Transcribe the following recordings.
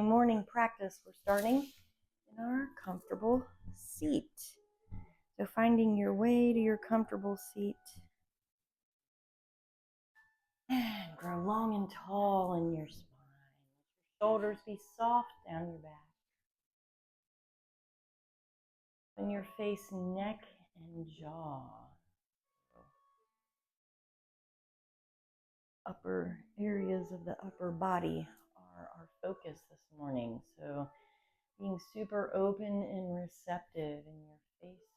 Morning practice, we're starting in our comfortable seat. So finding your way to your comfortable seat. And grow long and tall in your spine. Let your shoulders be soft down your back. And your face, neck, and jaw. Upper areas of the upper body are our focus this morning. So being super open and receptive in your face,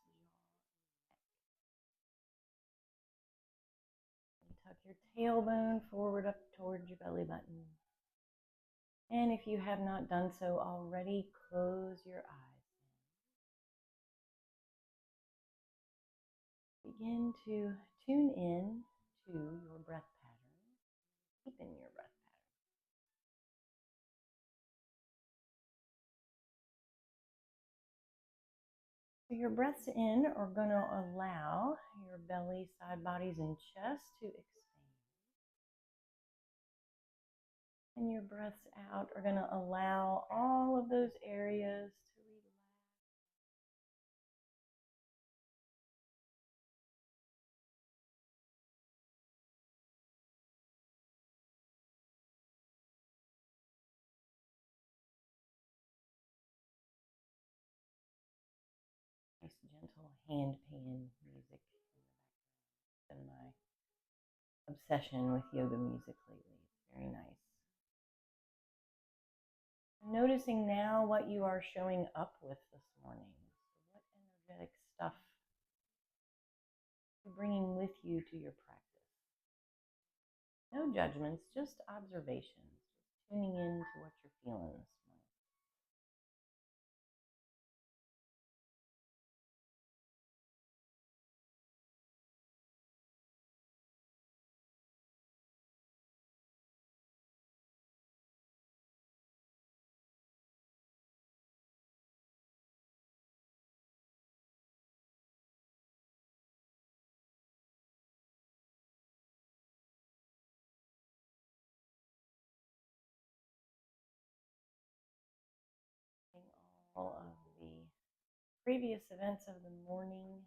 jaw, tuck your tailbone forward up towards your belly button. And if you have not done so already, close your eyes. Begin to tune in to your breath pattern. Deepen your breath pattern. So your breaths in are going to allow your belly, side bodies, and chest to expand. And your breaths out are going to allow all of those areas to relax. Nice gentle handpan music in the background. Been my obsession with yoga music lately. It's very nice. Noticing now what you are showing up with this morning. So what energetic stuff you're bringing with you to your practice. No judgments, just observations. Just tuning in to what you're feeling this morning. All of the previous events of the morning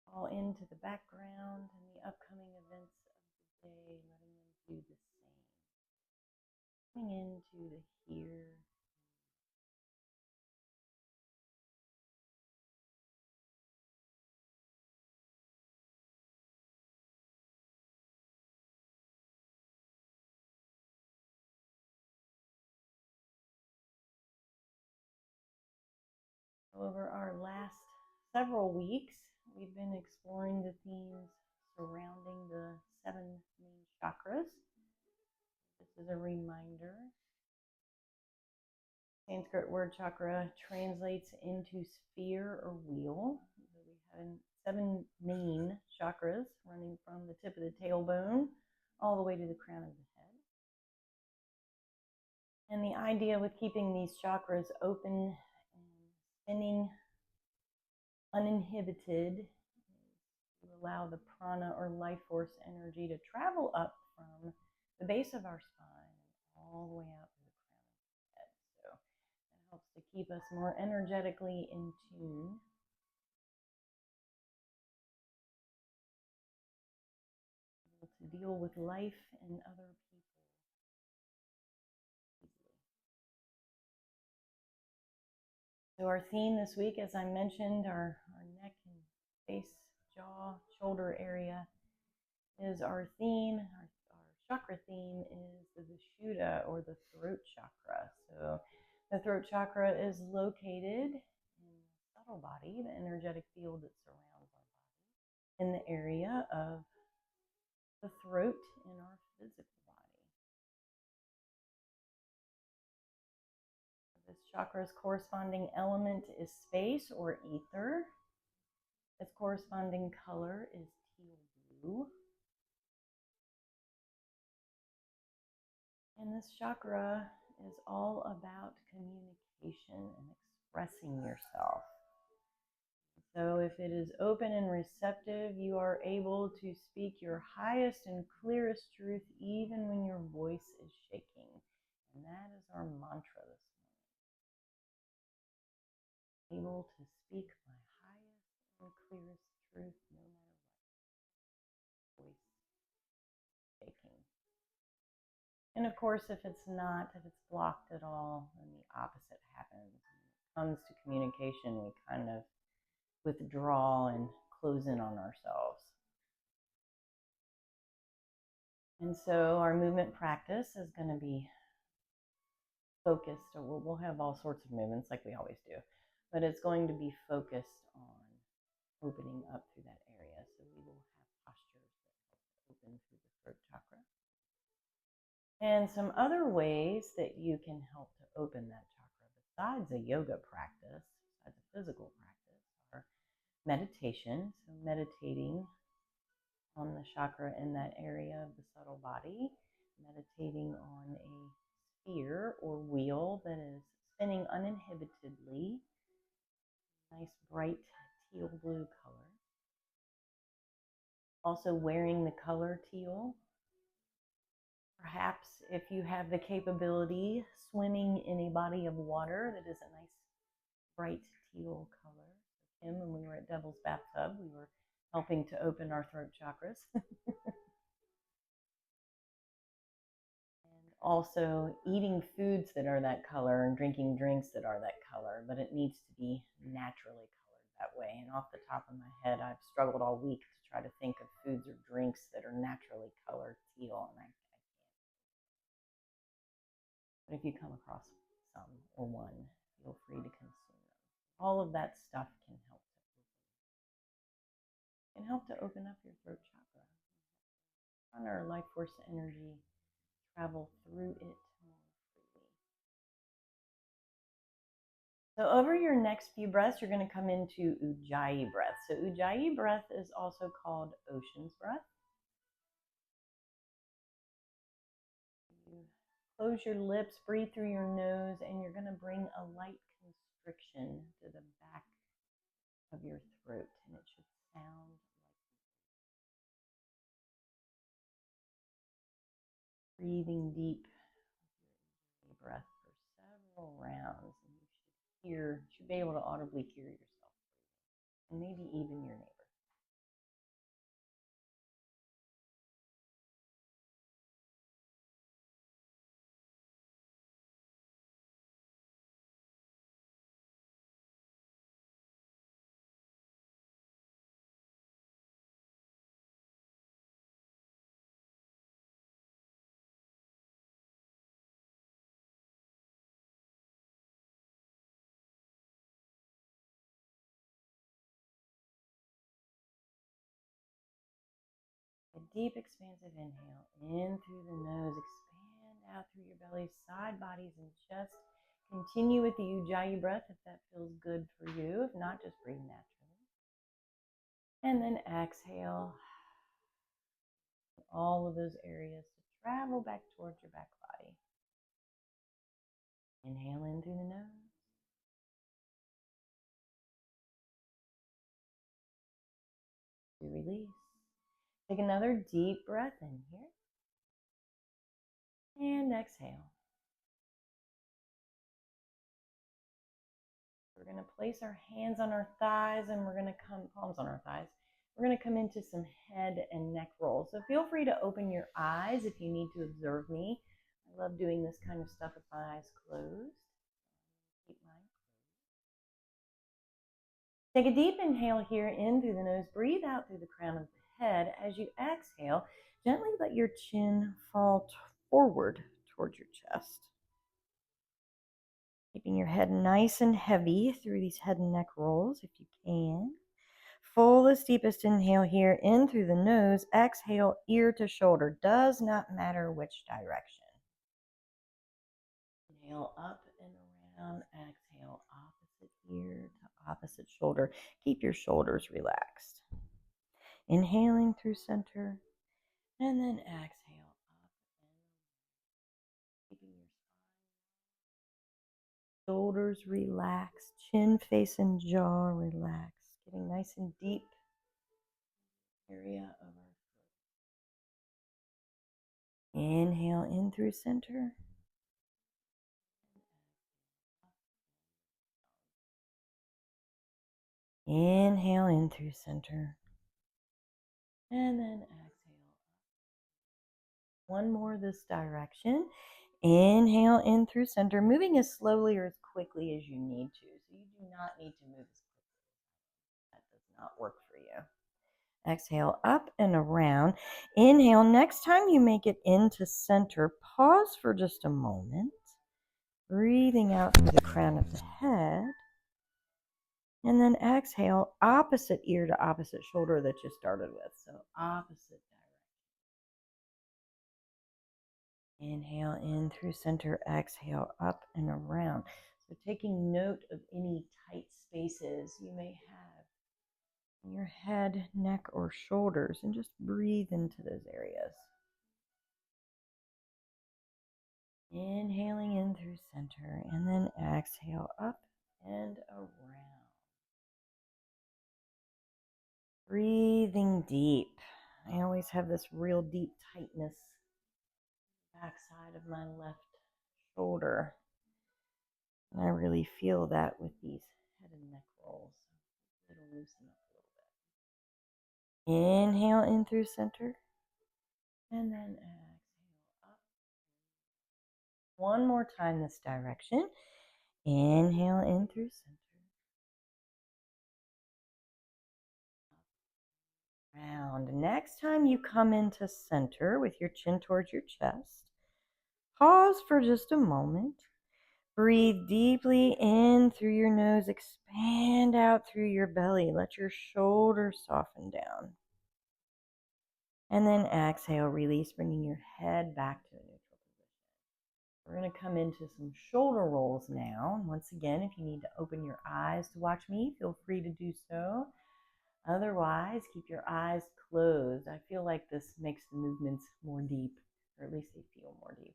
all into the background and the upcoming events of the day, letting them do the same. Coming into the here. Over our last several weeks, we've been exploring the themes surrounding the 7 main chakras. This is a reminder. Sanskrit word chakra translates into sphere or wheel. So we have 7 main chakras running from the tip of the tailbone all the way to the crown of the head. And the idea with keeping these chakras open and spinning uninhibited to allow the prana or life force energy to travel up from the base of our spine and all the way out to the crown of the head. So it helps to keep us more energetically in tune. Able to deal with life and other people easily. So our theme this week, as I mentioned, our neck and face, jaw, shoulder area is our theme. Our chakra theme is the Vishuddha, or the throat chakra. So the throat chakra is located in the subtle body, the energetic field that surrounds our body, in the area of the throat in our physical body. This chakra's corresponding element is space or ether. Its corresponding color is teal blue. And this chakra is all about communication and expressing yourself. So if it is open and receptive, you are able to speak your highest and clearest truth even when your voice is shaking And that is our mantra this morning. Able to speak my highest and clearest truth no matter what voice taking. And of course, if it's blocked at all, then the opposite happens. When it comes to communication, we kind of withdraw and close in on ourselves. And so our movement practice is going to be focused, or we'll have all sorts of movements like we always do, but it's going to be focused on opening up through that area. So we will have postures that help open through the throat chakra. And some other ways that you can help to open that chakra besides a yoga practice, besides a physical practice, are meditation. So meditating on the chakra in that area of the subtle body, meditating on a sphere or wheel that is spinning uninhibitedly, nice bright teal blue color. Also wearing the color teal. Perhaps if you have the capability, swimming in a body of water that is a nice bright teal color. So Kim, when we were at Devil's Bathtub, we were helping to open our throat chakras. Also eating foods that are that color and drinking drinks that are that color, but it needs to be naturally colored that way. And off the top of my head, I've struggled all week to try to think of foods or drinks that are naturally colored teal, and I can't. But if you come across some or one, feel free to consume them. All of that stuff can help to open up your throat chakra. Honor life force energy, travel through it more freely. So over your next few breaths, you're going to come into Ujjayi breath. So Ujjayi breath is also called ocean's breath. You close your lips, breathe through your nose, and you're going to bring a light constriction to the back of your throat, and it should sound like breathing deep with your breath for several rounds, and you should be able to audibly hear yourself breathing, and maybe even your neighbor. A deep, expansive inhale in through the nose, expand out through your belly, side, bodies, and chest. Continue with the Ujjayi breath if that feels good for you. If not, just breathe naturally. And then exhale all of those areas to travel back towards your back body. Inhale in through the nose. To release. Take another deep breath in here. And exhale. We're going to place our hands on our thighs, and we're going to come, palms on our thighs. We're going to come into some head and neck rolls. So feel free to open your eyes if you need to observe me. I love doing this kind of stuff with my eyes closed. Keep mine closed. Take a deep inhale here in through the nose. Breathe out through the crown of the head. As you exhale, gently let your chin fall forward towards your chest. Keeping your head nice and heavy through these head and neck rolls if you can. Fullest, deepest inhale here in through the nose. Exhale, ear to shoulder. Does not matter which direction. Inhale up and around. Exhale, opposite ear to opposite shoulder. Keep your shoulders relaxed. Inhaling through center. And then exhale up and around. Keeping your spine. Shoulders relaxed. Chin, face, and jaw relaxed. Getting nice and deep. Area of our throat. Inhale in through center. Inhale in through center. And then exhale. One more this direction. Inhale in through center, moving as slowly or as quickly as you need to. So you do not need to move as quickly. That does not work for you. Exhale up and around. Inhale. Next time you make it into center, pause for just a moment. Breathing out through the crown of the head. And then exhale, opposite ear to opposite shoulder that you started with. So opposite direction. Inhale in through center, exhale up and around. So taking note of any tight spaces you may have in your head, neck, or shoulders, and just breathe into those areas. Inhaling in through center, and then exhale up and around. Breathing deep. I always have this real deep tightness backside of my left shoulder. And I really feel that with these head and neck rolls. It'll loosen up a little bit. Inhale in through center. And then exhale up. One more time this direction. Inhale in through center. Round. Next time you come into center with your chin towards your chest, pause for just a moment. Breathe deeply in through your nose, expand out through your belly. Let your shoulders soften down. And then exhale, release, bringing your head back to a neutral position. We're going to come into some shoulder rolls now. And once again, if you need to open your eyes to watch me, feel free to do so. Otherwise, keep your eyes closed. I feel like this makes the movements more deep, or at least they feel more deep.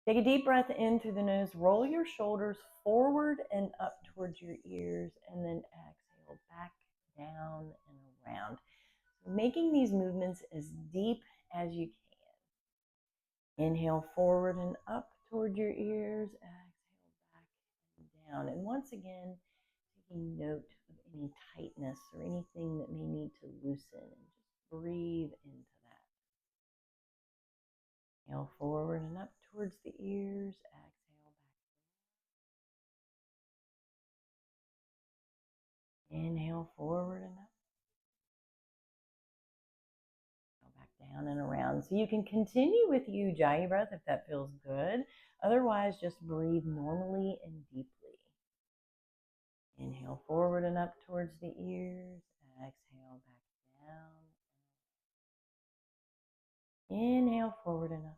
Take a deep breath in through the nose. Roll your shoulders forward and up towards your ears, and then exhale back, down, and around. So making these movements as deep as you can. Inhale forward and up toward your ears. Exhale back and down. And once again, taking note of any tightness or anything that may need to loosen, and just breathe into that. Inhale forward and up towards the ears. Exhale back. Inhale forward and up. Exhale back down and around. So you can continue with Ujjayi breath if that feels good. Otherwise, just breathe normally and deeply. Inhale forward and up towards the ears. Exhale back down. Inhale forward and up.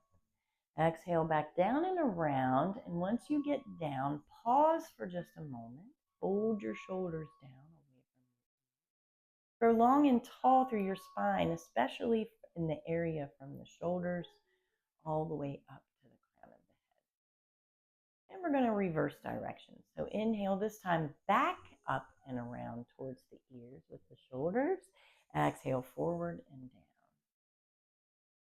Exhale back down and around. And once you get down, pause for just a moment. Fold your shoulders down away from you. Grow long and tall through your spine, especially in the area from the shoulders all the way up to the crown of the head. And we're going to reverse directions. So inhale this time back up and around towards the ears with the shoulders. Exhale forward and down.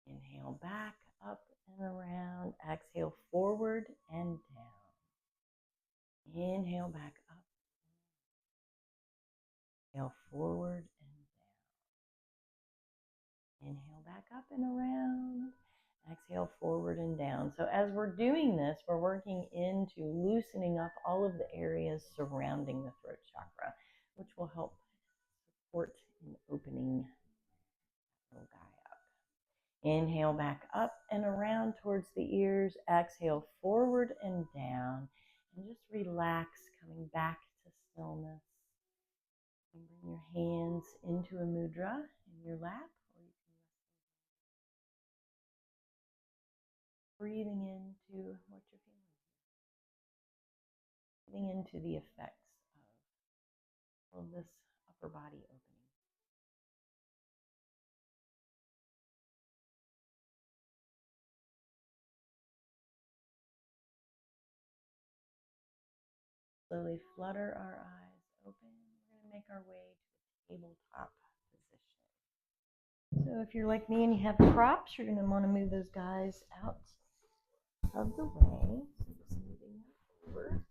Inhale back up and around. Exhale forward and down. Inhale back up. Inhale forward and down. Inhale back up and around. Exhale forward and down. So as we're doing this, we're working into loosening up all of the areas surrounding the throat chakra, which will help support in opening the little guy up. Inhale back up and around towards the ears. Exhale forward and down. And just relax, coming back to stillness. You can bring your hands into a mudra in your lap, or you can breathing into what you're feeling. Breathing into the effects of this upper body opening. Slowly flutter our eyes open. We're going to make our way to a tabletop position. So if you're like me and you have props, you're going to want to move those guys out of the way. So just moving over.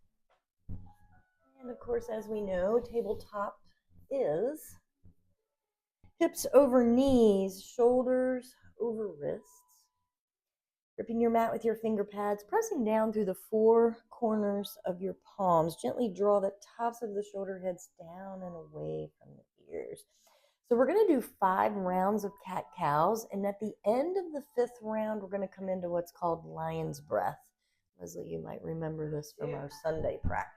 And of course, as we know, tabletop is hips over knees, shoulders over wrists. Gripping your mat with your finger pads, pressing down through the four corners of your palms. Gently draw the tops of the shoulder heads down and away from the ears. So we're going to do 5 rounds of cat-cows, and at the end of the 5th round, we're going to come into what's called lion's breath. Leslie, you might remember this from our Sunday practice.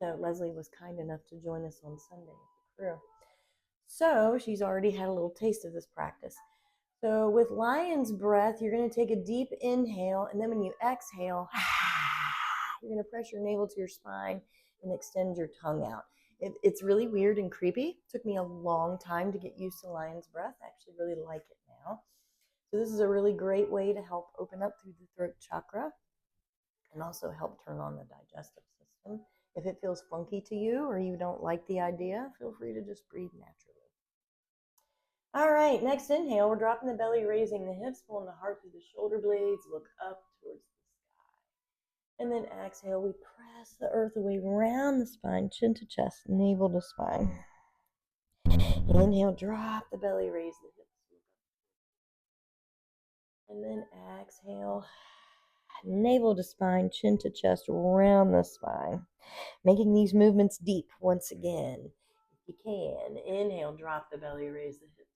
So Leslie was kind enough to join us on Sunday at the crew. So she's already had a little taste of this practice. So with lion's breath, you're going to take a deep inhale, and then when you exhale, you're going to press your navel to your spine and extend your tongue out. It's really weird and creepy. It took me a long time to get used to lion's breath. I actually really like it now. So this is a really great way to help open up through the throat chakra and also help turn on the digestive system. If it feels funky to you or you don't like the idea, feel free to just breathe naturally. All right, next inhale, we're dropping the belly, raising the hips, pulling the heart through the shoulder blades, look up towards the sky. And then exhale, we press the earth away, round the spine, chin to chest, navel to spine. Inhale, drop the belly, raise the hips. And then exhale, navel to spine, chin to chest, round the spine. Making these movements deep once again. If you can, inhale, drop the belly, raise the hips.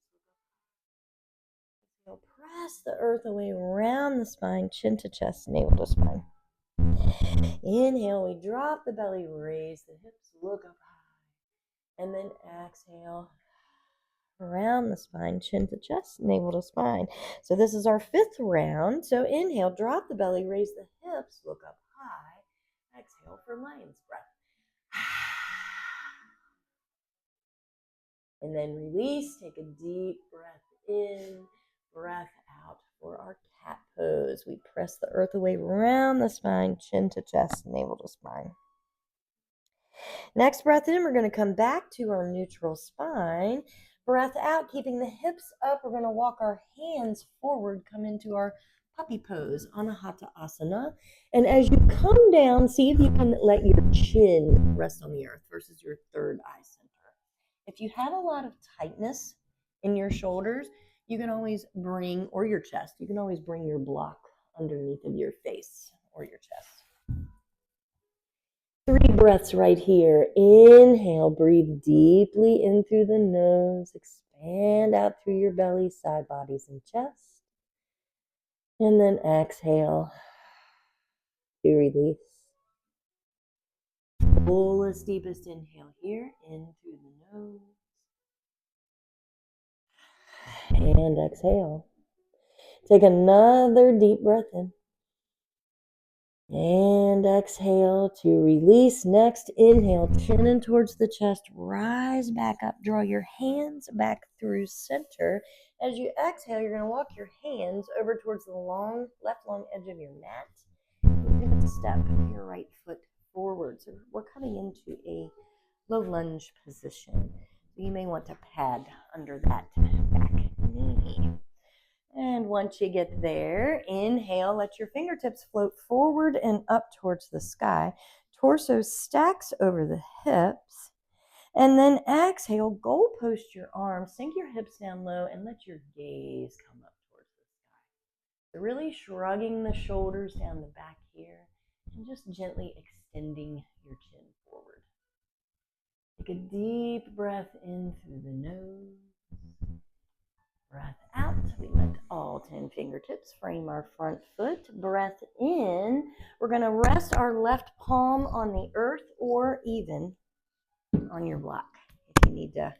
Exhale, press the earth away, round the spine, chin to chest, navel to spine. Inhale, we drop the belly, raise the hips, look up high. And then exhale, around the spine, chin to chest, navel to spine. So this is our 5th round. So inhale, drop the belly, raise the hips, look up high. Exhale for lion's breath. And then release, take a deep breath in, breath out for our cat pose. We press the earth away, round the spine, chin to chest, navel to spine. Next breath in, we're going to come back to our neutral spine. Breath out, keeping the hips up. We're going to walk our hands forward, come into our puppy pose, Anahata Asana. And as you come down, see if you can let your chin rest on the earth versus your third eye center. If you had a lot of tightness in your shoulders, you can always bring, or your chest, you can always bring your block underneath of your face or your chest. 3 breaths right here. Inhale, breathe deeply in through the nose, expand out through your belly, side bodies, and chest. And then exhale to release. Fullest, deepest inhale here, in through the nose. And exhale. Take another deep breath in. And exhale to release. Next, inhale, chin in towards the chest, rise back up, draw your hands back through center. As you exhale, you're going to walk your hands over towards the left long edge of your mat. You're going to step your right foot forward. So we're coming into a low lunge position. So you may want to pad under that back knee. And once you get there, inhale, let your fingertips float forward and up towards the sky. Torso stacks over the hips. And then exhale, goal post your arms, sink your hips down low, and let your gaze come up towards the sky. So really shrugging the shoulders down the back here and just gently extending your chin forward. Take a deep breath in through the nose. Breath out. We let all 10 fingertips frame our front foot. Breath in. We're going to rest our left palm on the earth or even on your block if you need to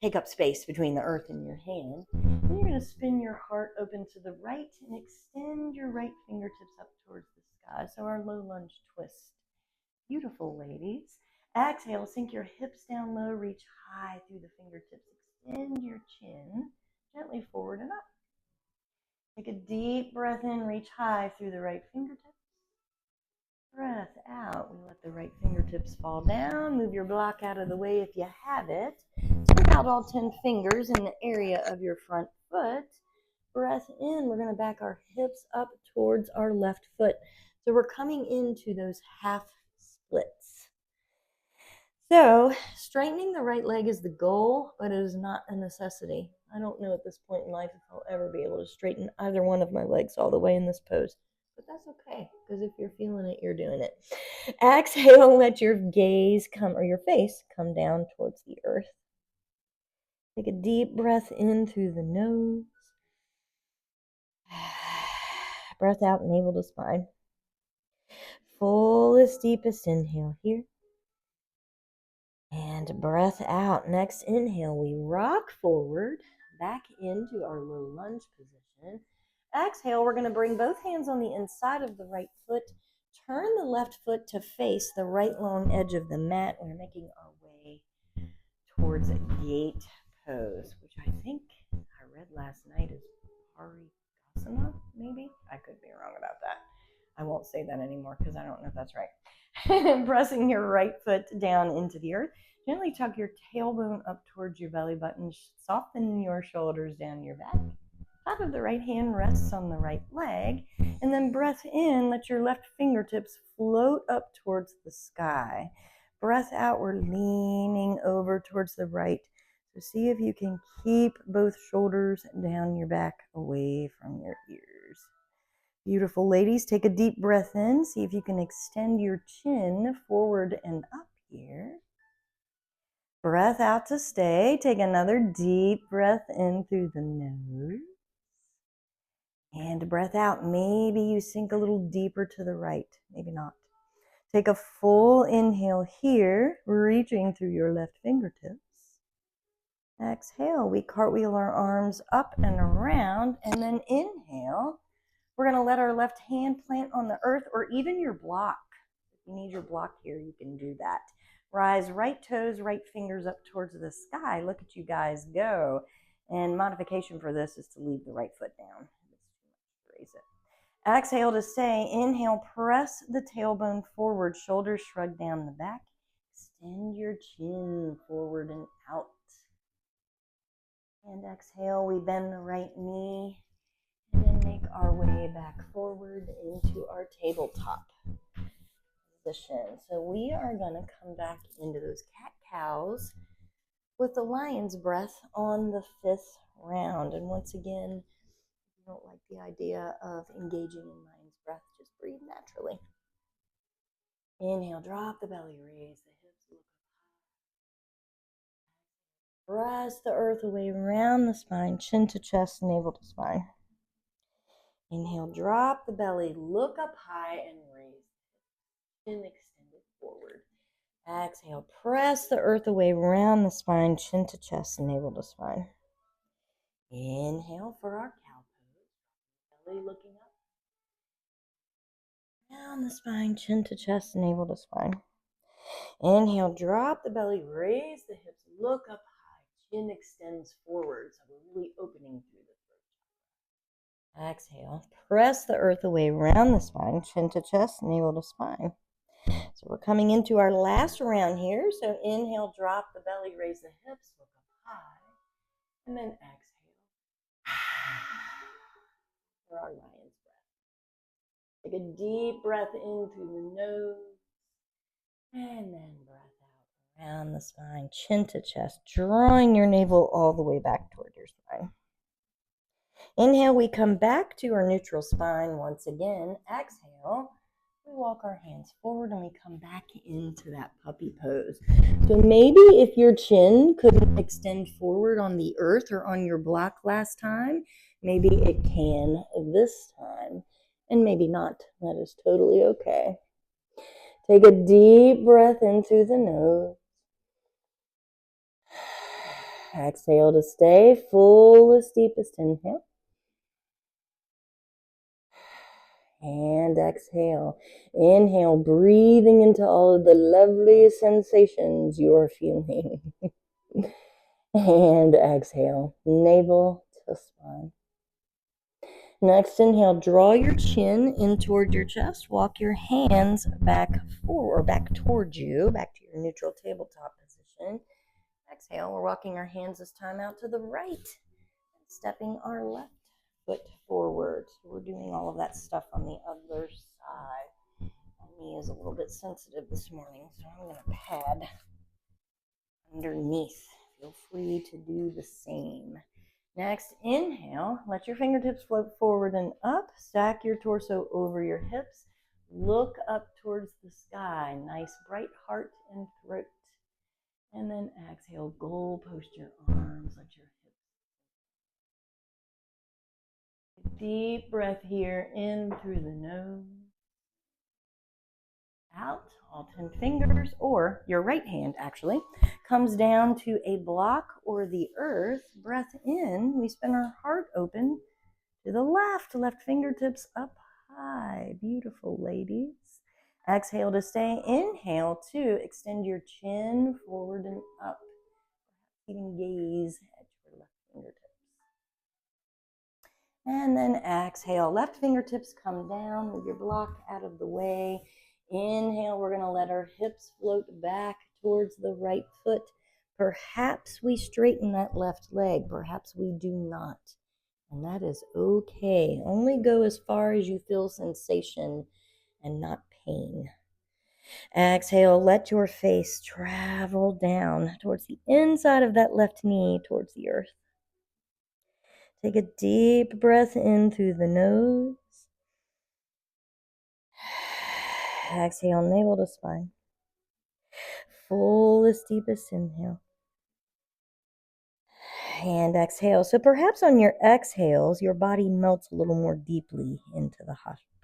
take up space between the earth and your hand. Then you're going to spin your heart open to the right and extend your right fingertips up towards the sky. So our low lunge twist. Beautiful, ladies. Exhale, sink your hips down low, reach high through the fingertips. Extend your chin gently forward and up. Take a deep breath in, reach high through the right fingertips. Breath out. We let the right fingertips fall down. Move your block out of the way if you have it. Stick out all 10 fingers in the area of your front foot. Breath in. We're going to back our hips up towards our left foot. So we're coming into those half splits. So straightening the right leg is the goal, but it is not a necessity. I don't know at this point in life if I'll ever be able to straighten either one of my legs all the way in this pose. But that's okay, because if you're feeling it, you're doing it. Exhale, let your gaze come, or your face come down towards the earth. Take a deep breath in through the nose. Breath out, navel to spine. Fullest, deepest inhale here. And breath out. Next inhale, we rock forward, back into our low lunge position. Exhale, we're going to bring both hands on the inside of the right foot. Turn the left foot to face the right long edge of the mat. We're making our way towards a gate pose, which I think I read last night is Parikasana, maybe? I could be wrong about that. I won't say that anymore because I don't know if that's right. Pressing your right foot down into the earth. Gently tuck your tailbone up towards your belly button. Soften your shoulders down your back. Top of the right hand rests on the right leg. And then breath in, let your left fingertips float up towards the sky. Breath out, we're leaning over towards the right. So see if you can keep both shoulders down your back, away from your ears. Beautiful ladies, take a deep breath in. See if you can extend your chin forward and up here. Breath out to stay. Take another deep breath in through the nose. And breath out. Maybe you sink a little deeper to the right. Maybe not. Take a full inhale here, reaching through your left fingertips. Exhale. We cartwheel our arms up and around, and then inhale. We're going to let our left hand plant on the earth or even your block. If you need your block here, you can do that. Rise right toes, right fingers up towards the sky. Look at you guys go. And modification for this is to leave the right foot down. Raise it. Exhale to stay. Inhale, press the tailbone forward. Shoulders shrug down the back. Extend your chin forward and out. And exhale, we bend the right knee. And then make our way back forward into our tabletop position. So we are going to come back into those cat-cows with the lion's breath on the 5th round. And once again, if you don't like the idea of engaging in lion's breath, just breathe naturally. Inhale, drop the belly, raise the hips, look up high. Press the earth away around the spine, chin to chest, navel to spine. Inhale, drop the belly, look up high and raise the chin extended forward. Exhale, press the earth away around the spine, chin to chest, navel to spine. Inhale for our cow pose, belly looking up. Down the spine, chin to chest, navel to spine. Inhale, drop the belly, raise the hips, look up high, chin extends forward, so we're really opening through the throat. Exhale, press the earth away around the spine, chin to chest, navel to spine. So we're coming into our last round here. So inhale, drop the belly, raise the hips, look up high, and then exhale for our lion's breath. Take a deep breath in through the nose, and then breath out around the spine, chin to chest, drawing your navel all the way back toward your spine. Inhale, we come back to our neutral spine once again. Exhale, we walk our hands forward and we come back into that puppy pose. So maybe if your chin couldn't extend forward on the earth or on your block last time, maybe it can this time, and maybe not. That is totally okay. Take a deep breath in through the nose. Exhale to stay. Fullest, deepest inhale. And exhale. Inhale, breathing into all of the lovely sensations you are feeling. And exhale, navel to spine. Next inhale, draw your chin in toward your chest. Walk your hands back forward, back towards you, back to your neutral tabletop position. Exhale, we're walking our hands this time out to the right, stepping our left foot forward. So we're doing all of that stuff on the other side. My knee is a little bit sensitive this morning, so I'm going to pad underneath. Feel free to do the same. Next, inhale, let your fingertips float forward and up. Stack your torso over your hips. Look up towards the sky. Nice bright heart and throat. And then exhale, goal post your arms. Let your hips. Deep breath here, in through the nose. Out, all 10 fingers, or your right hand actually, comes down to a block or the earth. Breath in, we spin our heart open to the left fingertips up high. Beautiful, ladies. Exhale to stay. Inhale to extend your chin forward and up. Even gaze at your left fingertips. And then exhale, left fingertips come down with your block out of the way. Inhale, we're gonna let our hips float back towards the right foot. Perhaps we straighten that left leg, perhaps we do not. And that is okay. Only go as far as you feel sensation and not pain. Exhale, let your face travel down towards the inside of that left knee, towards the earth. Take a deep breath in through the nose. Exhale, navel to spine. Fullest, deepest inhale. And exhale. So perhaps on your exhales, your body melts a little more deeply into the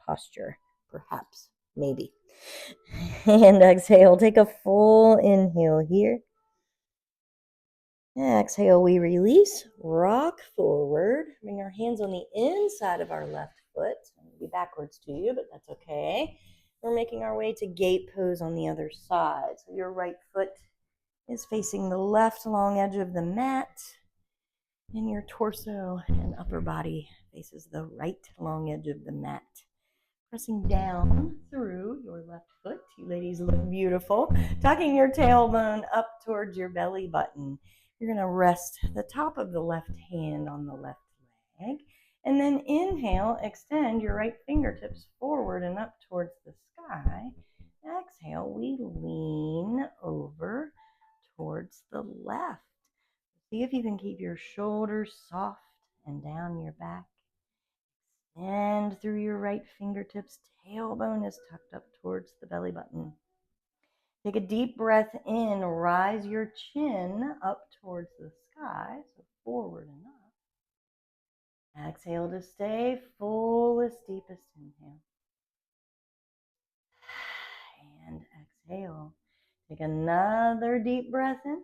posture. Perhaps, maybe. And exhale. Take a full inhale here. Exhale, we release. Rock forward. Bring our hands on the inside of our left foot. Maybe backwards to you, but that's okay. We're making our way to gate pose on the other side. So your right foot is facing the left long edge of the mat. And your torso and upper body faces the right long edge of the mat. Pressing down through your left foot. You ladies look beautiful. Tucking your tailbone up towards your belly button. You're going to rest the top of the left hand on the left leg. And then inhale, extend your right fingertips forward and up towards the sky. Exhale, we lean over towards the left. See if you can keep your shoulders soft and down your back. And through your right fingertips, tailbone is tucked up towards the belly button. Take a deep breath in, rise your chin up towards the sky, so forward and up. Exhale to stay, fullest, deepest inhale. And exhale. Take another deep breath in.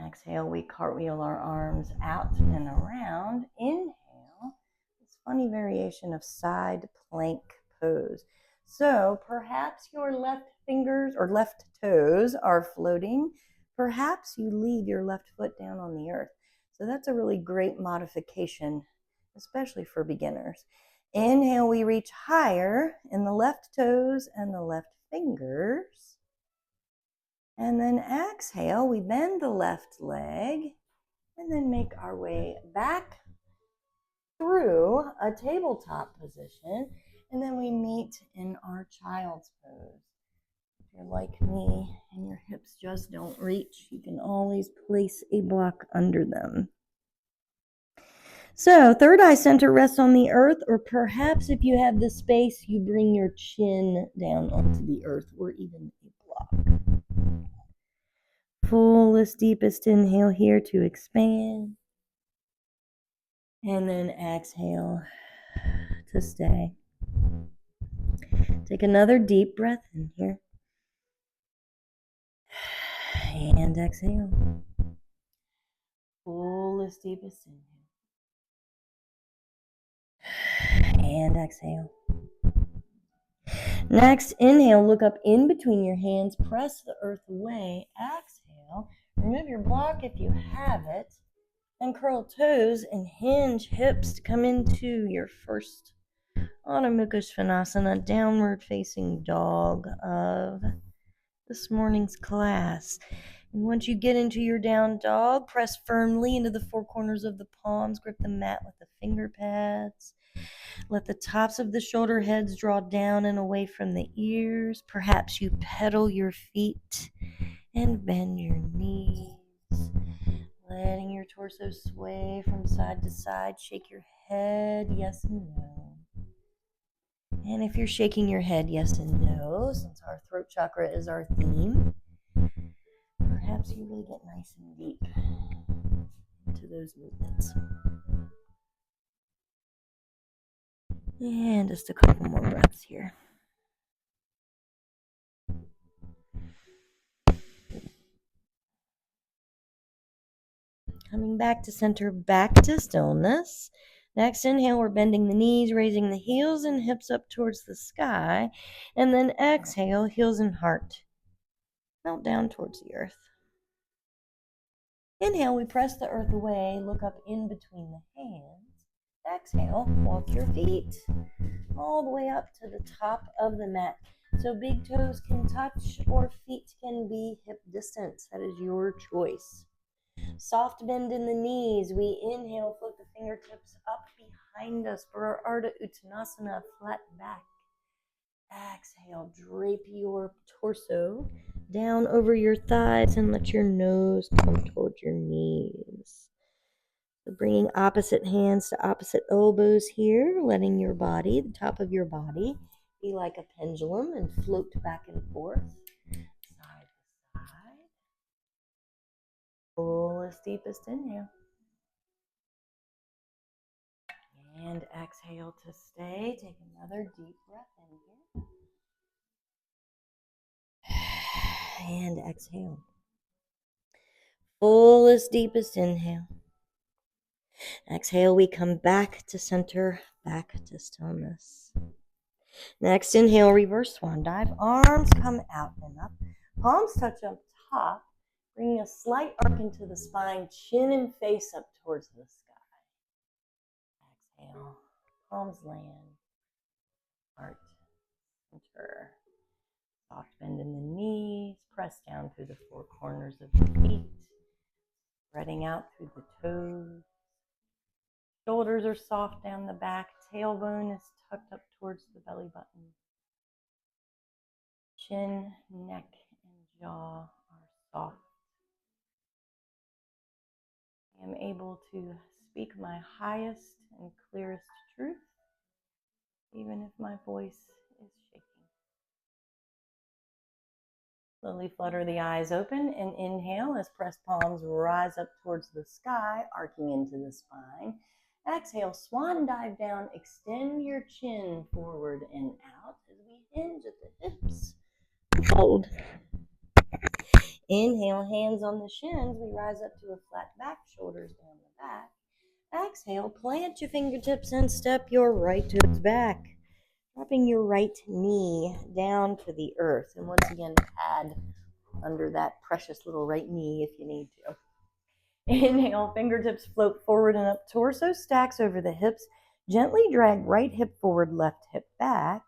Exhale, we cartwheel our arms out and around. Inhale. Funny variation of side plank pose. So perhaps your left fingers or left toes are floating. Perhaps you leave your left foot down on the earth. So that's a really great modification, especially for beginners. Inhale, we reach higher in the left toes and the left fingers. And then exhale, we bend the left leg and then make our way back through a tabletop position, and then we meet in our child's pose. If you're like me and your hips just don't reach, you can always place a block under them. So third eye center rests on the earth, or perhaps if you have the space, you bring your chin down onto the earth, or even a block. Fullest, deepest inhale here to expand. And then exhale to stay. Take another deep breath in here. And exhale. Fullest, deepest inhale. And exhale. Next, inhale, look up in between your hands, press the earth away. Exhale, remove your block if you have it, and curl toes and hinge hips to come into your first Adho Mukha Svanasana, downward facing dog of this morning's class. And once you get into your down dog, press firmly into the four corners of the palms, grip the mat with the finger pads. Let the tops of the shoulder heads draw down and away from the ears. Perhaps you pedal your feet And bend your knees, letting your torso sway from side to side. Shake your head, yes and no. And if you're shaking your head yes and no, since our throat chakra is our theme, perhaps you really get nice and deep into those movements. And just a couple more breaths here. Coming back to center, back to stillness. Next inhale, we're bending the knees, raising the heels and hips up towards the sky. And then exhale, heels and heart melt down towards the earth. Inhale, we press the earth away, look up in between the hands. Exhale, walk your feet all the way up to the top of the mat. So big toes can touch or feet can be hip distance. That is your choice. Soft bend in the knees. We inhale, float the fingertips up behind us for our Ardha Uttanasana, flat back. Exhale, drape your torso down over your thighs and let your nose come towards your knees. So bringing opposite hands to opposite elbows here, letting your body, the top of your body, be like a pendulum and float back and forth, side to side. Fullest, deepest inhale. And exhale to stay. Take another deep breath in here. And exhale. Fullest, deepest inhale. Exhale, we come back to center, back to stillness. Next inhale, reverse swan dive. Arms come out and up. Palms touch up top, bringing a slight arc into the spine, chin and face up towards the sky. Exhale, palms land, heart, center. Soft bend in the knees, press down through the four corners of the feet, spreading out through the toes. Shoulders are soft down the back, tailbone is tucked up towards the belly button. Chin, neck, and jaw are soft. I am able to speak my highest and clearest truth, even if my voice is shaking. Slowly flutter the eyes open and inhale as pressed palms rise up towards the sky, arcing into the spine. Exhale, swan dive down, extend your chin forward and out as we hinge at the hips. Hold. Inhale, hands on the shins. We rise up to a flat back, shoulders down the back. Exhale, plant your fingertips and step your right toes back. Dropping your right knee down to the earth. And once again, pad under that precious little right knee if you need to. Inhale, fingertips float forward and up, torso stacks over the hips. Gently drag right hip forward, left hip back.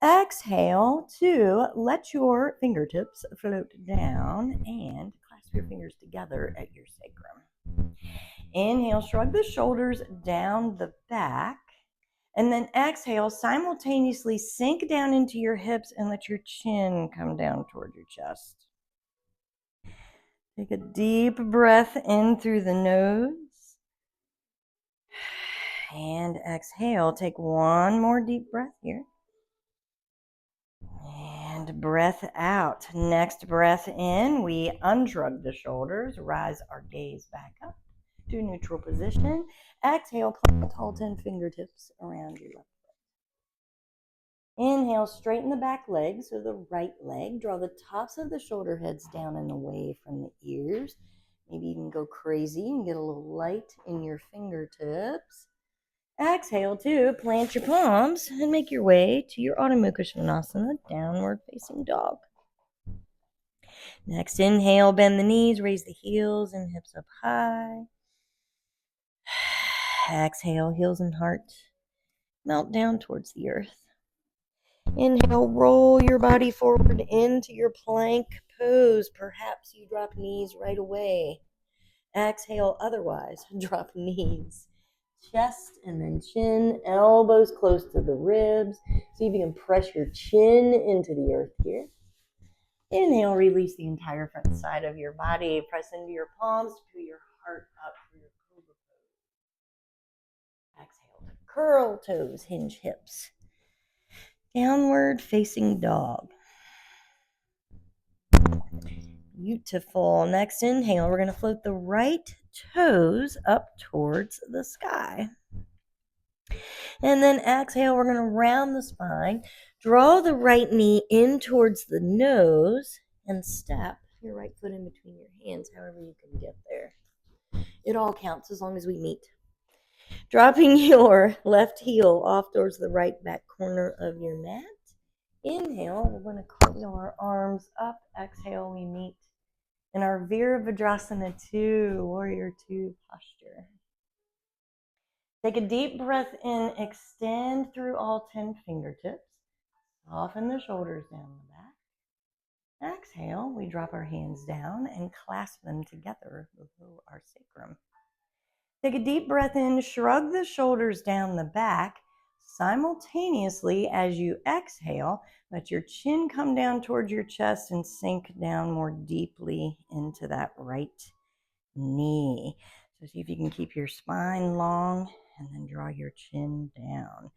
Exhale to let your fingertips float down and clasp your fingers together at your sacrum. Inhale, shrug the shoulders down the back. And then exhale, simultaneously sink down into your hips and let your chin come down toward your chest. Take a deep breath in through the nose. And exhale. Take one more deep breath here. And breath out. Next breath in, we unshrug the shoulders, rise our gaze back up to neutral position. Exhale, plant all 10 fingertips around your left foot. Inhale, straighten the back leg, so the right leg. Draw the tops of the shoulder heads down and away from the ears. Maybe even go crazy and get a little light in your fingertips. Exhale to plant your palms and make your way to your Adho Mukha Svanasana, downward facing dog. Next, inhale, bend the knees, raise the heels and hips up high. Exhale, heels and heart melt down towards the earth. Inhale, roll your body forward into your plank pose. Perhaps you drop knees right away. Exhale, otherwise, drop knees. Chest and then chin, elbows close to the ribs. See if you can press your chin into the earth here. Inhale, release the entire front side of your body. Press into your palms to put your heart up for your cobra pose. Exhale, curl toes, hinge hips. Downward facing dog. Beautiful. Next inhale, we're going to float the right toes up towards the sky. And then exhale, we're going to round the spine. Draw the right knee in towards the nose and step your right foot in between your hands, however you can get there. It all counts as long as we meet. Dropping your left heel off towards the right back corner of your mat. Inhale, we're going to cartwheel our arms up. Exhale, we meet in our Virabhadrasana 2, Warrior 2 posture. Take a deep breath in, extend through all 10 fingertips. Soften the shoulders down the back. Exhale, we drop our hands down and clasp them together below our sacrum. Take a deep breath in, shrug the shoulders down the back. Simultaneously, as you exhale, let your chin come down towards your chest and sink down more deeply into that right knee. So see if you can keep your spine long and then draw your chin down.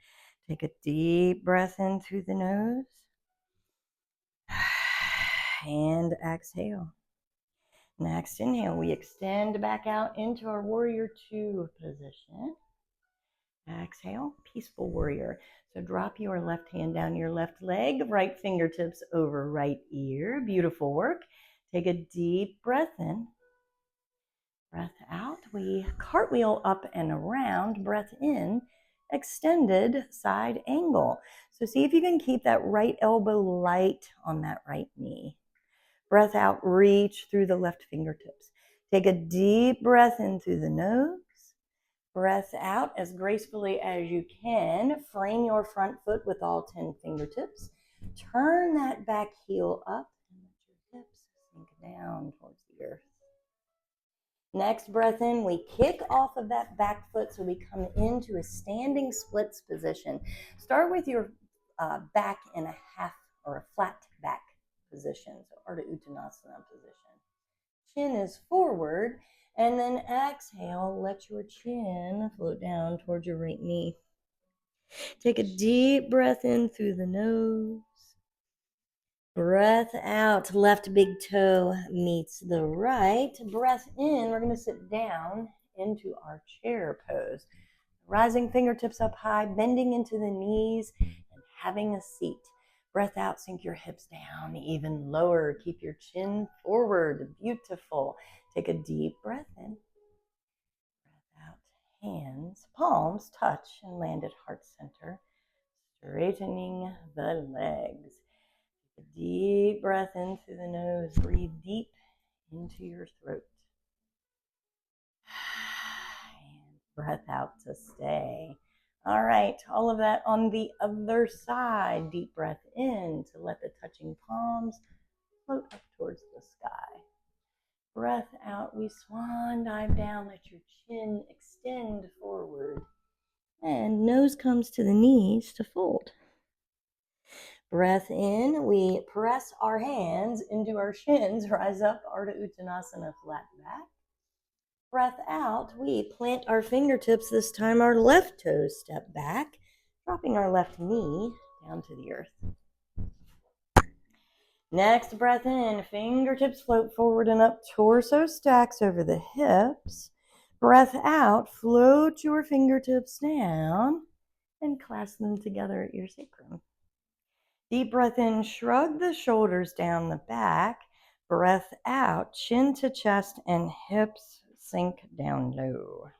Take a deep breath in through the nose and exhale. Next inhale, we extend back out into our Warrior 2 position. Exhale, peaceful warrior. So drop your left hand down your left leg, right fingertips over right ear. Beautiful work. Take a deep breath in. Breath out. We cartwheel up and around. Breath in. Extended side angle. So see if you can keep that right elbow light on that right knee. Breath out. Reach through the left fingertips. Take a deep breath in through the nose. Breath out as gracefully as you can. Frame your front foot with all 10 fingertips. Turn that back heel up and let your hips sink down towards the earth. Next breath in, we kick off of that back foot so we come into a standing splits position. Start with your back in a half or a flat back position, so Ardha Uttanasana position. Chin is forward. And then exhale, let your chin float down towards your right knee. Take a deep breath in through the nose. Breath out, left big toe meets the right. Breath in, we're going to sit down into our chair pose. Rising fingertips up high, bending into the knees, and having a seat. Breath out, sink your hips down even lower. Keep your chin forward. Beautiful. Take a deep breath in. Breath out. Hands, palms touch and land at heart center. Straightening the legs. Take a deep breath in through the nose. Breathe deep into your throat. And breath out to stay. All right, all of that on the other side. Deep breath in to let the touching palms float up towards the sky. Breath out, we swan dive down, let your chin extend forward. And nose comes to the knees to fold. Breath in, we press our hands into our shins, rise up, Ardha Uttanasana, flat back. Breath out, we plant our fingertips, this time our left toes step back, dropping our left knee down to the earth. Next breath in, fingertips float forward and up, torso stacks over the hips. Breath out, float your fingertips down and clasp them together at your sacrum. Deep breath in, shrug the shoulders down the back. Breath out, chin to chest and hips sink down low.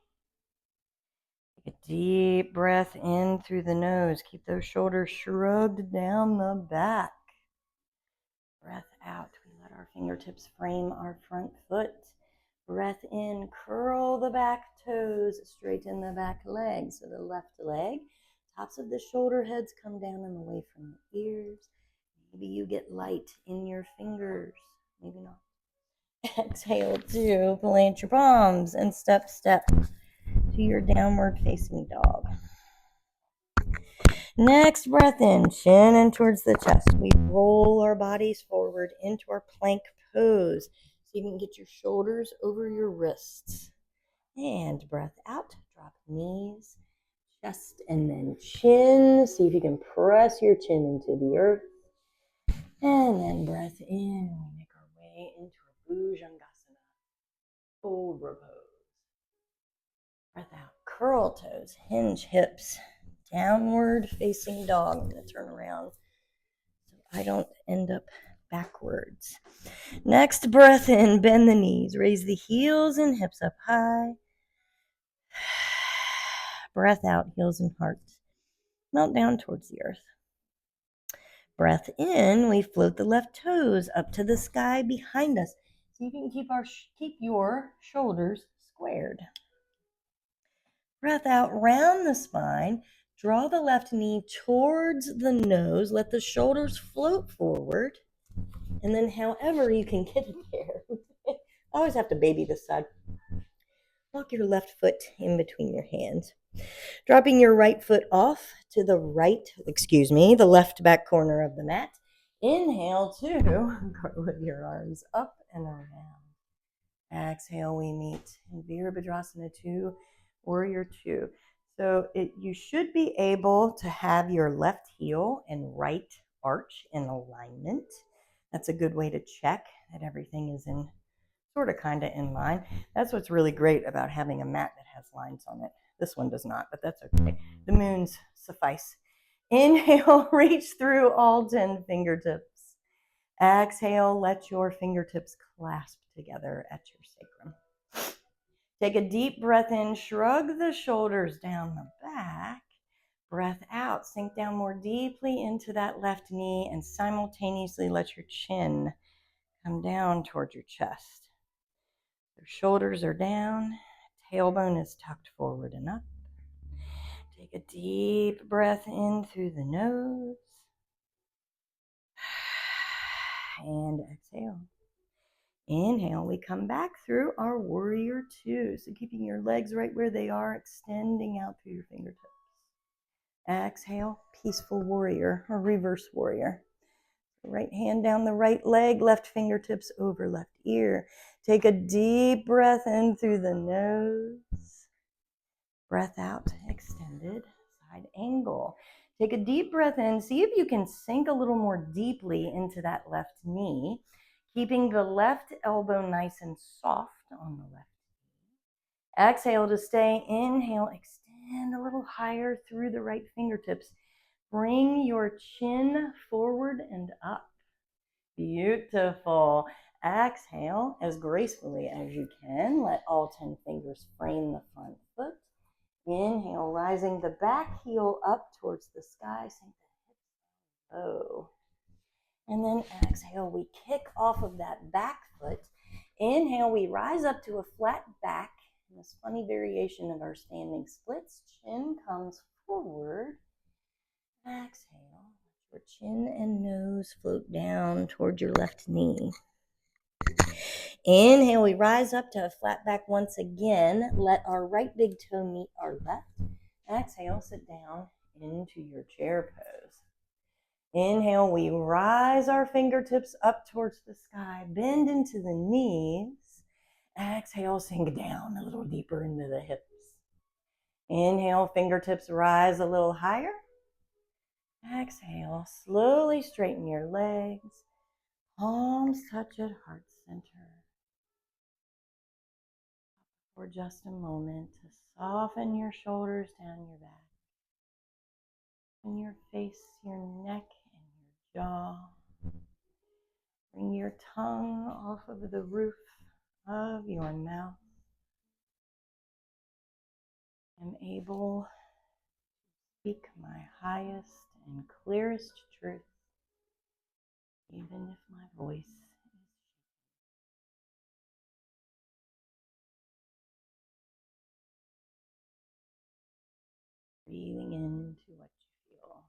Take a deep breath in through the nose. Keep those shoulders shrugged down the back. Breath out, we let our fingertips frame our front foot. Breath in, curl the back toes, straighten the back leg. So the left leg, tops of the shoulder heads come down and away from the ears. Maybe you get light in your fingers, maybe not. Exhale to plant your palms and step to your downward facing dog. Next breath in, chin in towards the chest. We roll our bodies forward into our plank pose. So you can get your shoulders over your wrists. And breath out, drop knees, chest, and then chin. See if you can press your chin into the earth. And then breath in. We make our way into a Bhujangasana, cobra pose. Breath out, curl toes, hinge hips, downward facing dog. I'm going to turn around so I don't end up backwards. Next breath in, bend the knees, raise the heels and hips up high. Breath out, heels and hearts melt down towards the earth. Breath in, we float the left toes up to the sky behind us. So you can keep your shoulders squared. Breath out, round the spine. Draw the left knee towards the nose. Let the shoulders float forward. And then however you can get it there. I always have to baby this side. Walk your left foot in between your hands. Dropping your right foot off to the the left back corner of the mat. Inhale to go with your arms up and around. Exhale, we meet in Virabhadrasana 2, Warrior 2. So you should be able to have your left heel and right arch in alignment. That's a good way to check that everything is in kind of in line. That's what's really great about having a mat that has lines on it. This one does not, but that's okay. The moons suffice. Inhale, reach through all 10 fingertips. Exhale, let your fingertips clasp together at your sacrum. Take a deep breath in, shrug the shoulders down the back. Breath out, sink down more deeply into that left knee and simultaneously let your chin come down towards your chest. Your shoulders are down, tailbone is tucked forward and up. Take a deep breath in through the nose and exhale. Inhale, we come back through our Warrior 2. So keeping your legs right where they are, extending out through your fingertips. Exhale, Peaceful Warrior or Reverse Warrior. Right hand down the right leg, left fingertips over left ear. Take a deep breath in through the nose. Breath out, extended, side angle. Take a deep breath in. See if you can sink a little more deeply into that left knee, keeping the left elbow nice and soft on the left knee. Exhale to stay. Inhale, extend a little higher through the right fingertips. Bring your chin forward and up. Beautiful. Exhale as gracefully as you can. Let all 10 fingers frame the front foot. Inhale, rising the back heel up towards the sky. Sink the hips low. And then exhale, we kick off of that back foot. Inhale, we rise up to a flat back. In this funny variation of our standing splits. Chin comes forward. Exhale. Your chin and nose float down toward your left knee. Inhale, we rise up to a flat back once again. Let our right big toe meet our left. Exhale, sit down into your chair pose. Inhale, we rise our fingertips up towards the sky. Bend into the knees. Exhale, sink down a little deeper into the hips. Inhale, fingertips rise a little higher. Exhale, slowly straighten your legs. Palms touch at heart center. For just a moment to soften your shoulders down your back. And your face, your neck, and your jaw. Bring your tongue off of the roof of your mouth. I'm able to speak my highest and clearest truth, even if my voice is breathing into what you feel.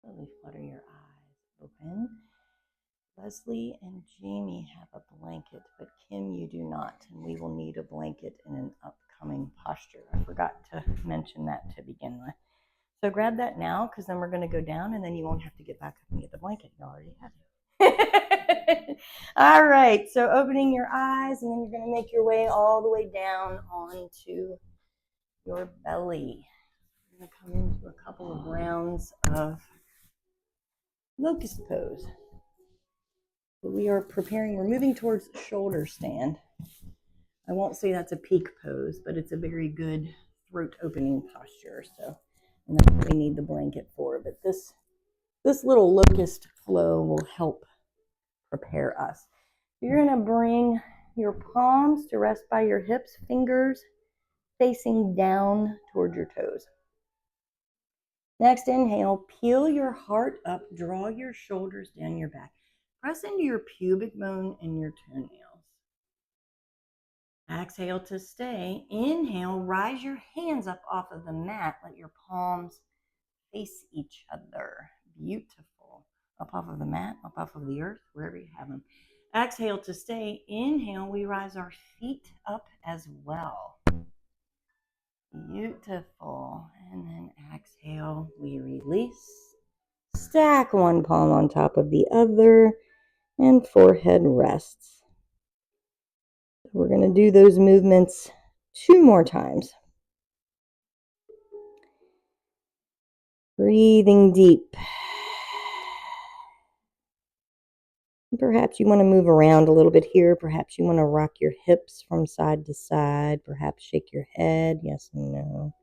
Slowly flutter your eyes open. Leslie and Jamie have a blanket, but Kim, you do not, and we will need a blanket in an upcoming posture. I forgot to mention that to begin with. So grab that now, because then we're going to go down, and then you won't have to get back up and get the blanket. You already have it. All right, so opening your eyes, and then you're going to make your way all the way down onto your belly. You're going to come into a couple of rounds of locust pose. We are preparing, we're moving towards shoulder stand. I won't say that's a peak pose, but it's a very good throat opening posture. So, and that's what we need the blanket for. But this little locust flow will help prepare us. You're going to bring your palms to rest by your hips, fingers facing down toward your toes. Next, inhale, peel your heart up, draw your shoulders down your back. Press into your pubic bone and your toenails. Exhale to stay. Inhale, rise your hands up off of the mat. Let your palms face each other. Beautiful. Up off of the mat, up off of the earth, wherever you have them. Exhale to stay. Inhale, we rise our feet up as well. Beautiful. And then exhale, we release. Stack one palm on top of the other, and forehead rests. We're going to do those movements 2 more times. Breathing deep. Perhaps you want to move around a little bit here. Perhaps you want to rock your hips from side to side. Perhaps shake your head. Yes and no.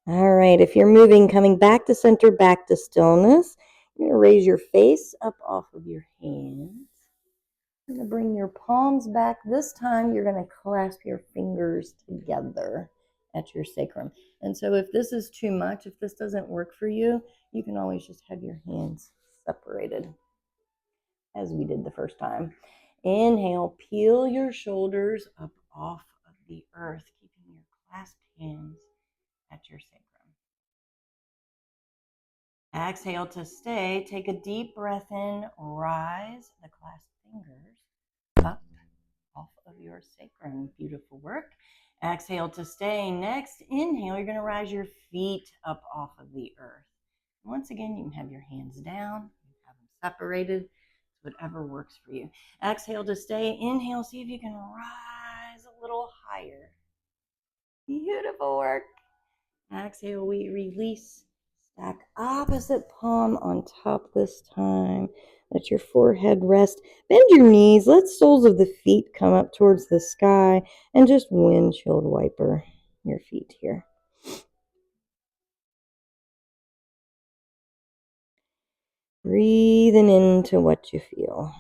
All right, if you're moving, coming back to center, back to stillness, you're going to raise your face up off of your hands. You're going to bring your palms back. This time, you're going to clasp your fingers together at your sacrum. And so if this is too much, if this doesn't work for you, you can always just have your hands separated, as we did the first time. Inhale, peel your shoulders up off of the earth, keeping your clasped hands at your sacrum. Exhale to stay. Take a deep breath in. Rise the clasped fingers up off of your sacrum. Beautiful work. Exhale to stay. Next, inhale, you're going to rise your feet up off of the earth. Once again, you can have your hands down, you can have them separated, whatever works for you. Exhale to stay. Inhale, see if you can rise a little higher. Beautiful work. Exhale, we release. Stack opposite palm on top this time. Let your forehead rest. Bend your knees. Let soles of the feet come up towards the sky. And just windshield wiper your feet here. Breathing into what you feel.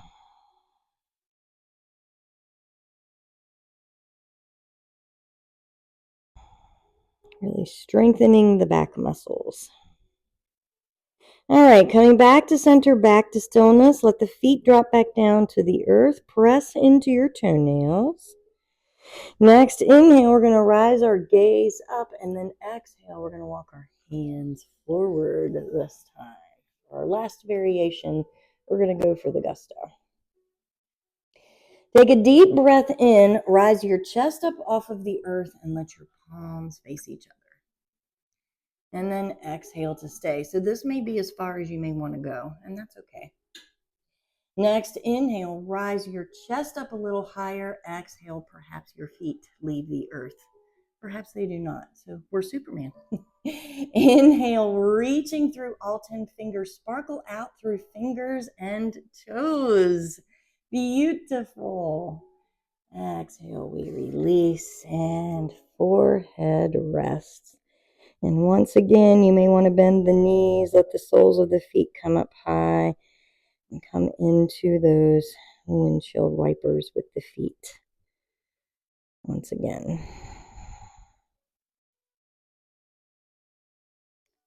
Really strengthening the back muscles. All right, coming back to center, back to stillness. Let the feet drop back down to the earth. Press into your toenails. Next, inhale, we're going to rise our gaze up, and then exhale, we're going to walk our hands forward this time. For our last variation, we're going to go for the gusto. Take a deep breath in, rise your chest up off of the earth, and let your palms face each other. And then exhale to stay. So this may be as far as you may want to go, and that's okay. Next, inhale, rise your chest up a little higher. Exhale, perhaps your feet leave the earth. Perhaps they do not. So we're Superman. Inhale, reaching through all 10 fingers. Sparkle out through fingers and toes. Beautiful. Exhale, we release and forehead rests. And once again, you may want to bend the knees. Let the soles of the feet come up high. And come into those windshield wipers with the feet. Once again.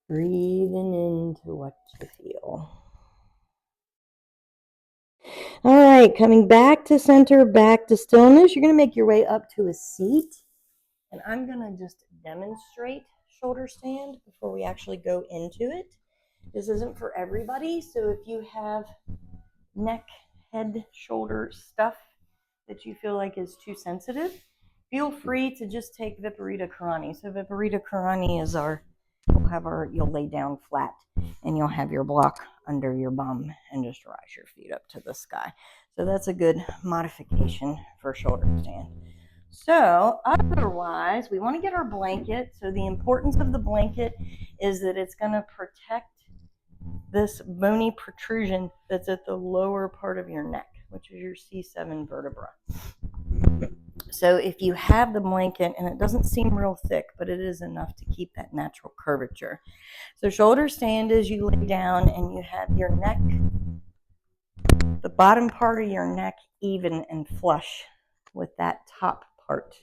Breathing into what you feel. All right, coming back to center, back to stillness. You're going to make your way up to a seat. And I'm going to just demonstrate shoulder stand before we actually go into it. This isn't for everybody, so if you have neck, head, shoulder stuff that you feel like is too sensitive, feel free to just take Viparita Karani. So Viparita Karani is you'll lay down flat and you'll have your block under your bum and just rise your feet up to the sky. So that's a good modification for shoulder stand. So otherwise, we want to get our blanket. So the importance of the blanket is that it's going to protect this bony protrusion that's at the lower part of your neck, which is your C7 vertebra. So if you have the blanket, and it doesn't seem real thick, but it is enough to keep that natural curvature. So shoulder stand is you lay down and you have your neck, the bottom part of your neck even and flush with that top part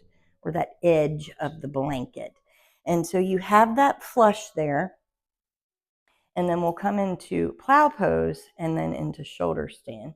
or that edge of the blanket. And so you have that flush there. And then we'll come into plow pose and then into shoulder stand.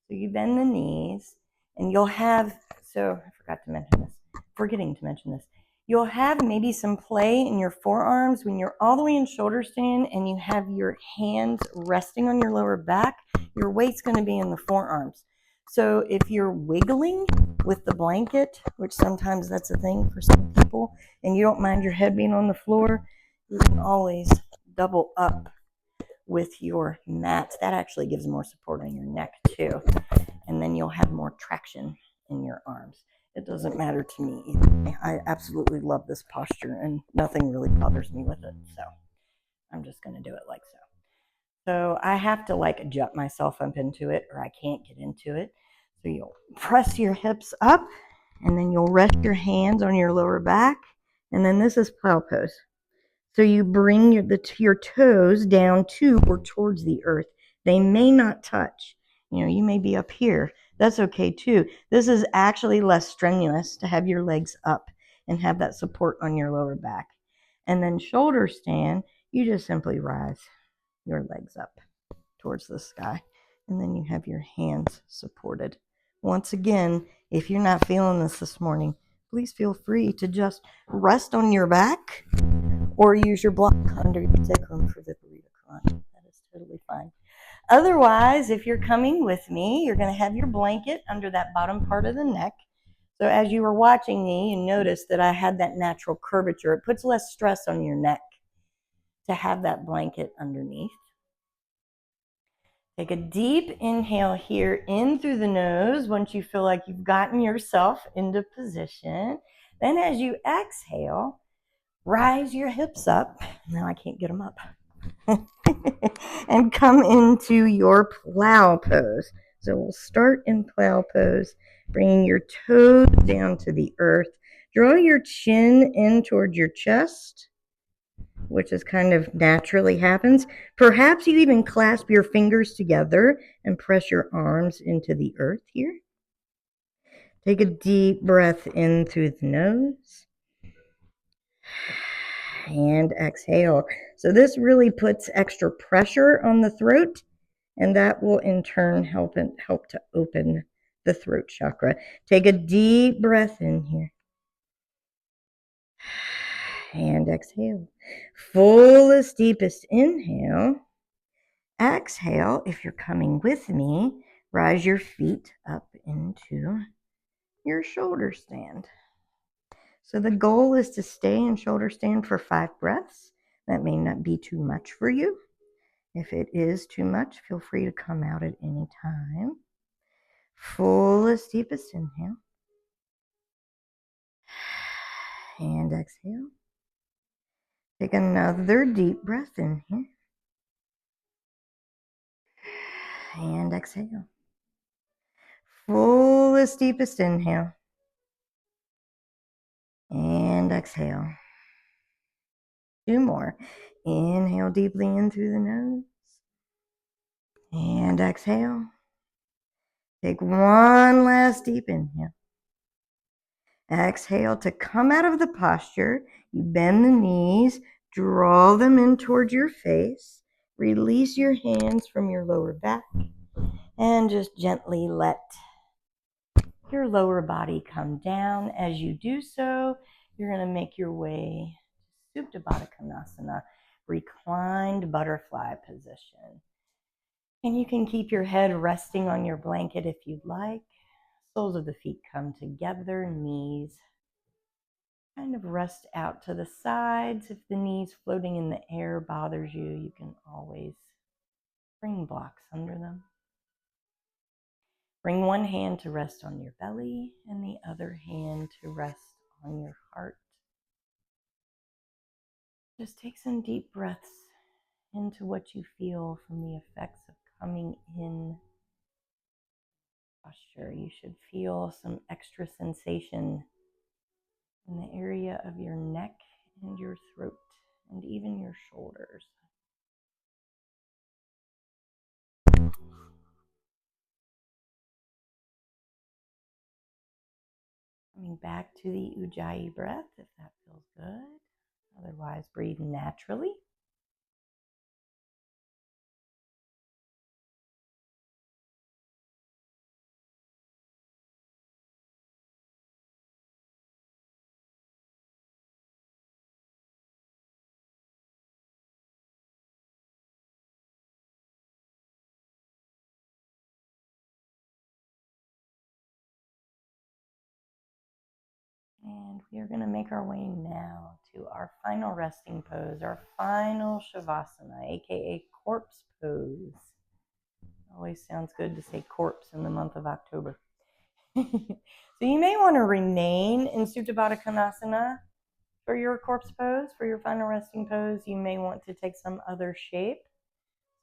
So you bend the knees and you'll have, so I forgot to mention this, forgetting to mention this. You'll have maybe some play in your forearms when you're all the way in shoulder stand and you have your hands resting on your lower back, your weight's going to be in the forearms. So if you're wiggling with the blanket, which sometimes that's a thing for some people, and you don't mind your head being on the floor, you can always double up with your mat. That actually gives more support on your neck too. And then you'll have more traction in your arms. It doesn't matter to me either. I absolutely love this posture and nothing really bothers me with it. So I'm just going to do it like so. So I have to like jut myself up into it or I can't get into it. So you'll press your hips up and then you'll rest your hands on your lower back. And then this is plow pose. So you bring your toes down to or towards the earth. They may not touch. You may be up here. That's okay too. This is actually less strenuous to have your legs up and have that support on your lower back. And then shoulder stand, you just simply rise your legs up towards the sky. And then you have your hands supported. Once again, if you're not feeling this morning, please feel free to just rest on your back or use your block under your sacrum for Viparita Karani. That is totally fine. Otherwise, if you're coming with me, you're going to have your blanket under that bottom part of the neck. So as you were watching me, you noticed that I had that natural curvature. It puts less stress on your neck to have that blanket underneath. Take a deep inhale here in through the nose once you feel like you've gotten yourself into position. Then as you exhale, rise your hips up. Now I can't get them up. And come into your plow pose. So we'll start in plow pose, bringing your toes down to the earth. Draw your chin in towards your chest, which is kind of naturally happens. Perhaps you even clasp your fingers together and press your arms into the earth here. Take a deep breath in through the nose. And exhale. So this really puts extra pressure on the throat, and that will in turn help to open the throat chakra. Take a deep breath in here. And exhale. Fullest, deepest inhale. Exhale, if you're coming with me, rise your feet up into your shoulder stand. So the goal is to stay in shoulder stand for 5 breaths. That may not be too much for you. If it is too much, feel free to come out at any time. Fullest, deepest inhale. And exhale. Take another deep breath in here. And exhale. Fullest, deepest inhale. And exhale. 2 more. Inhale deeply in through the nose. And exhale. Take one last deep inhale. Exhale to come out of the posture. You bend the knees, draw them in towards your face. Release your hands from your lower back and just gently let your lower body come down. As you do so, you're going to make your way Supta Baddha Konasana, reclined butterfly position. And you can keep your head resting on your blanket if you'd like. Soles of the feet come together, knees kind of rest out to the sides. If the knees floating in the air bothers you, you can always bring blocks under them. Bring one hand to rest on your belly and the other hand to rest on your heart. Just take some deep breaths into what you feel from the effects of coming in posture. You should feel some extra sensation in the area of your neck and your throat and even your shoulders. Coming back to the Ujjayi breath, if that feels good. Otherwise, breathe naturally. And we are going to make our way now to our final resting pose, our final Shavasana, aka corpse pose. Always sounds good to say corpse in the month of October. So you may want to remain in Supta Baddha Konasana for your corpse pose, for your final resting pose. You may want to take some other shape.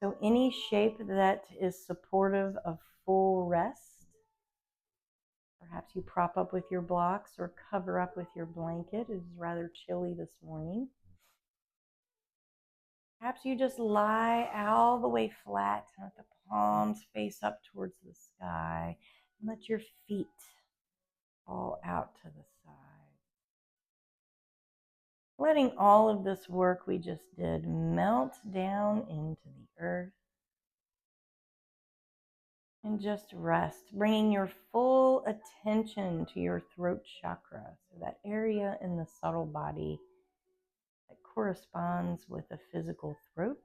So any shape that is supportive of full rest. Perhaps you prop up with your blocks or cover up with your blanket. It is rather chilly this morning. Perhaps you just lie all the way flat and let the palms face up towards the sky and let your feet fall out to the side. Letting all of this work we just did melt down into the earth. And just rest, bringing your full attention to your throat chakra, so that area in the subtle body that corresponds with a physical throat,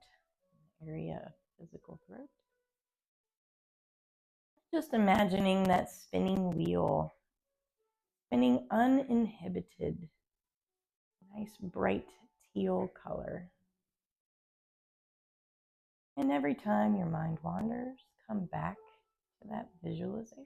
area of physical throat. Just imagining that spinning wheel, spinning uninhibited, nice bright teal color. And every time your mind wanders, come back to that visualization.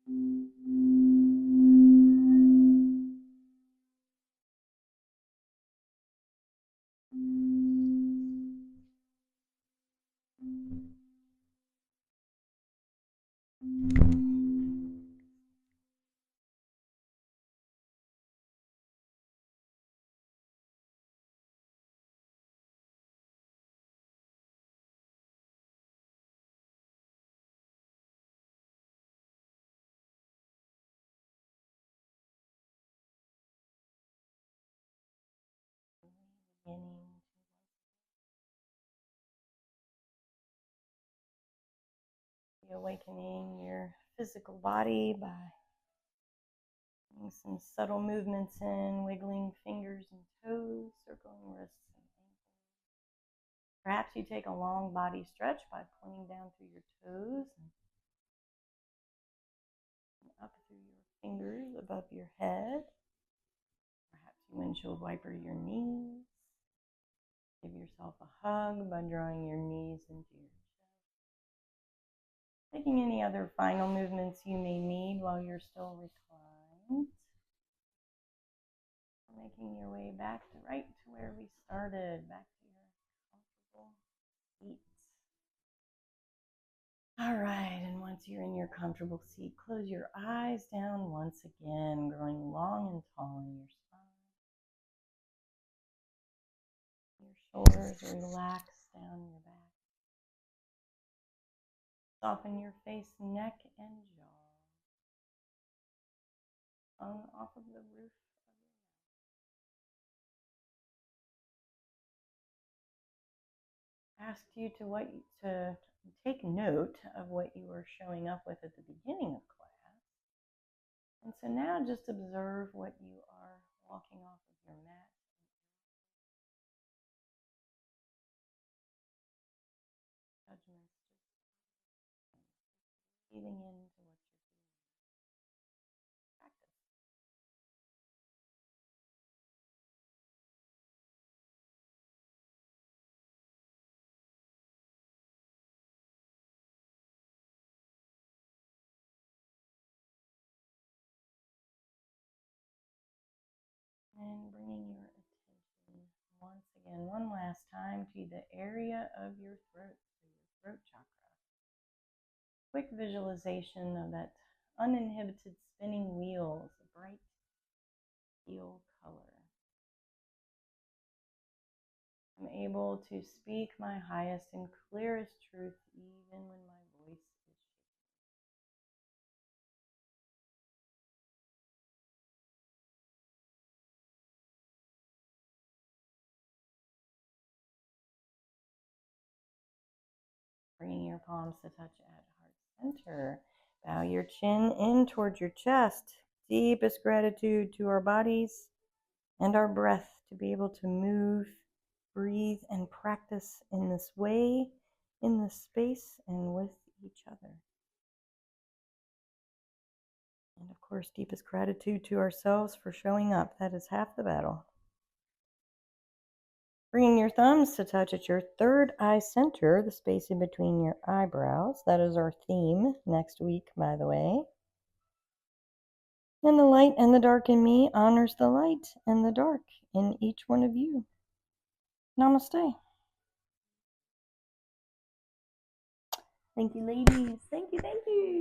Beginning to be awakening your physical body by doing some subtle movements in, wiggling fingers and toes, circling wrists and ankles. Perhaps you take a long body stretch by pointing down through your toes and up through your fingers above your head. Perhaps you windshield wiper your knees. Give yourself a hug by drawing your knees into your chest. Taking any other final movements you may need while you're still reclined. Making your way back to right to where we started, back to your comfortable seat. All right, and once you're in your comfortable seat, close your eyes down once again, growing long and tall in your spine. Your shoulders relax down your back. Soften your face, neck, and jaw. Tongue off of the roof of your mouth. Asked you to take note of what you were showing up with at the beginning of class. And so now just observe what you are walking off of your mat. Judgments, just breathing into what you're feeling. Practice. And bringing your attention once again, one last time, to the area of your throat, so your throat chakra. Quick visualization of that uninhibited spinning wheels, a bright teal color. I'm able to speak my highest and clearest truth even when my voice is shaking. Bringing your palms to touch at heart center. Bow your chin in towards your chest. Deepest gratitude to our bodies and our breath to be able to move, breathe, and practice in this way, in this space, and with each other. And of course, deepest gratitude to ourselves for showing up. That is half the battle. Bringing your thumbs to touch at your third eye center, the space in between your eyebrows. That is our theme next week, by the way. And the light and the dark in me honors the light and the dark in each one of you. Namaste. Thank you, ladies. Thank you, thank you.